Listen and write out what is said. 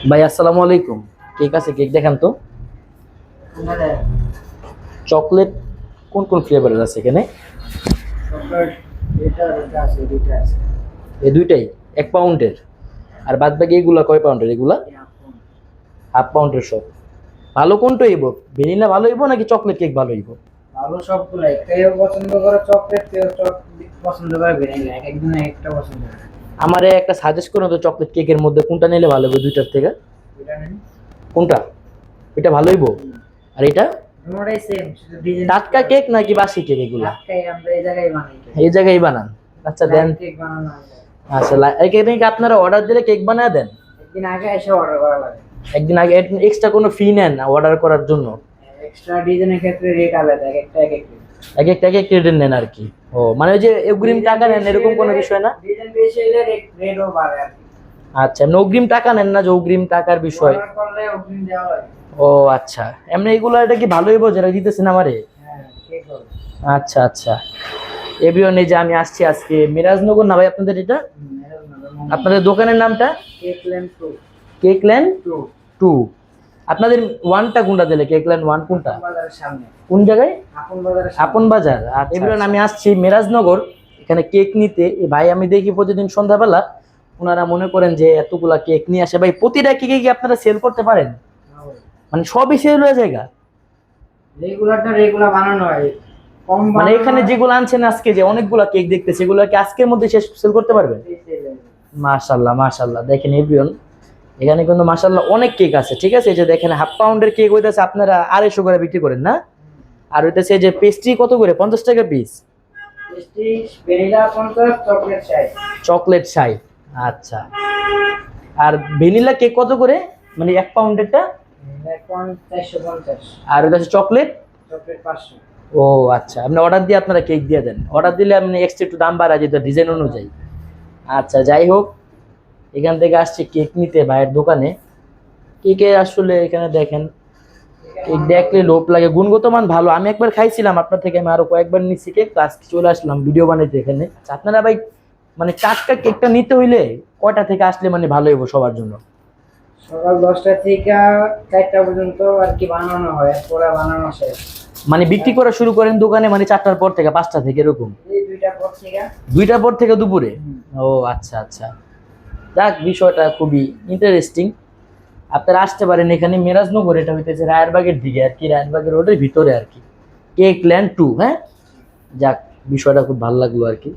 ভাই আসসালামু আলাইকুম। কেক আছে, কেক দেখান তো। চকলেট কোন কোন ফ্লেভারের আছে এখানে? এই দুইটাই 1 পাউন্ডের। আর বাদ বাকি এগুলা কয় পাউন্ডের? এগুলা হাফ পাউন্ডের সব। ভালো কোনটা হইব? ভ্যানিলা ভালো হইব নাকি চকলেট কেক ভালো হইব? ভালো সবগুলাই, কেউ পছন্দ করে চকলেট, কেউ চকলেট পছন্দ করে ভ্যানিলা, এক একজন এক একটা পছন্দ করে। আমারে একটা সাজেস্ট করুন তো, চকলেট কেকের মধ্যে কোনটা নিলে ভালো হবে দুইটার থেকে? এটা নেন। কোনটা? এটা ভালো হইব? আর এটা? দুটোটাই সেম, শুধু ডিজাইন টাটকা কেক নাকি বাসি কেক এগুলা? একটাই, আমরা এই জায়গায় বানাই কেক। এই জায়গায় বানান? আচ্ছা দেন। কেক বানানো হয়। আচ্ছা, এখানে কি আপনারা অর্ডার দিলে কেক বানায় দেন? একদিন আগে এসে অর্ডার করা লাগে। একদিন আগে এক্সট্রা কোনো ফি নেন অর্ডার করার জন্য? এক্সট্রা ডিজাইনের ক্ষেত্রে রেট আলাদা, এক একটা এক এক rate। এক এক রেটের নেন আর কি। ও মানে ওই যে অগ্রিম টাকা নেন এরকম কোনো বিষয় না? ডিজাইন বেশি হলে রেটও বাড়ে আর কি। আচ্ছা, এমনি অগ্রিম টাকা নেন না, যে অগ্রিম টাকার বিষয়? অর্ডার করলে অগ্রিম দেওয়া লাগে। ও আচ্ছা, এমনি এগুলো এটা কি ভালো হইব যেটা দিতেছেন আমারে? হ্যাঁ, কেক হবে। আচ্ছা আচ্ছা। এভরিওয়ান, এই যে আমি আসছি আজকে মিরাজনগর না ভাই আপনাদের এটা? আপনাদের দোকানের নামটা? Cake land two. Cake land two 2। আপনাদের ওয়ানটা কোনটা দিলে? কেক ল্যান্ড 1 কোনটা? বাজারের সামনে। কোন জায়গায়? আপন বাজারের আপন বাজার। আর এভরিওয়ান, আমি আসছি মিরাজনগর এখানে কেক নিতে। এই ভাই আমি দেখি প্রতিদিন সন্ধ্যাবেলা ওনারা মনে করেন যে এতগুলা কেক নিয়ে আসে। ভাই প্রতিটা কেকে কি আপনারা সেল করতে পারেন? মানে সবই সেল হয়ে যায়? রেগুলারটা রেগুলার বানানো হয়, কম মানে এখানে যেগুলো আনছেন আজকে, যে অনেকগুলা কেক দেখতেছি, এগুলো কি আজকের মধ্যে শেষ সেল করতে পারবেন? মাশাআল্লাহ মাশাআল্লাহ। দেখেন এভরিওয়ান, এখানে কিন্তু মাশাআল্লাহ অনেক কেক আছে। ঠিক আছে, এই যে দেখেন হাফ পাউন্ডের কেক হইতাছে আপনারা 250 করে বিক্রি করেন না? আর হইতাছে যে পেস্ট্রি কত করে? 50 টাকা পিস। Vanilla 50, chocolate 60। চকলেট 60। আচ্ছা। আর ভ্যানিলা কেক কত করে? মানে 1 পাউন্ডেরটা? এখন 450। আর হইতাছে চকলেট? চকলেট 500। ও আচ্ছা, আপনি অর্ডার দিয়ে আপনারা কেক দিয়ে দেন? অর্ডার দিলে আপনি এক্সট্রা একটু দাম বাড়ায় যেত ডিজাইন অনুযায়ী। আচ্ছা, যাই হোক, এখান থেকে আসছে কেক নিতে ভাইয়ের দোকানে। কেকে আসলে এখানে দেখেন, কেক দেখলে লোভ লাগে, গুণগত মান ভালো। আমি একবার খাইছিলাম আপনার থেকে, আমি আরো কয়েকবার নিচ্ছি কেক, তো আজকে চলে আসলাম ভিডিও বানাইতে এখানে। আচ্ছা, আপনারা ভাই মানে টাটকা কেকটা নিতে হইলে কয়টা থেকে আসলে মানে ভালো হইব সবার জন্য? সকাল 10টা থেকে 4টা পর্যন্ত আর কি বানানো হয়, পরে বানানো শেষ। মানে বিক্রি করা শুরু করেন দোকানে মানে 4টার পর থেকে 5টা থেকে এরকম? এই 2টার পর থেকে। 2টার পর থেকে দুপুরে? ও আচ্ছা আচ্ছা। যাক, বিষয়টা খুবই ইন্টারেস্টিং। আপনারা আসতে পারেন এখানে মিরাজনগর, এটা হইতেছে রায়েরবাগের দিকে আর কি, রায়েরবাগের রোডের ভিতরে আর কি, কেক ল্যান্ড 2। হ্যাঁ, যাক, বিষয়টা খুব ভালো লাগলো আর কি।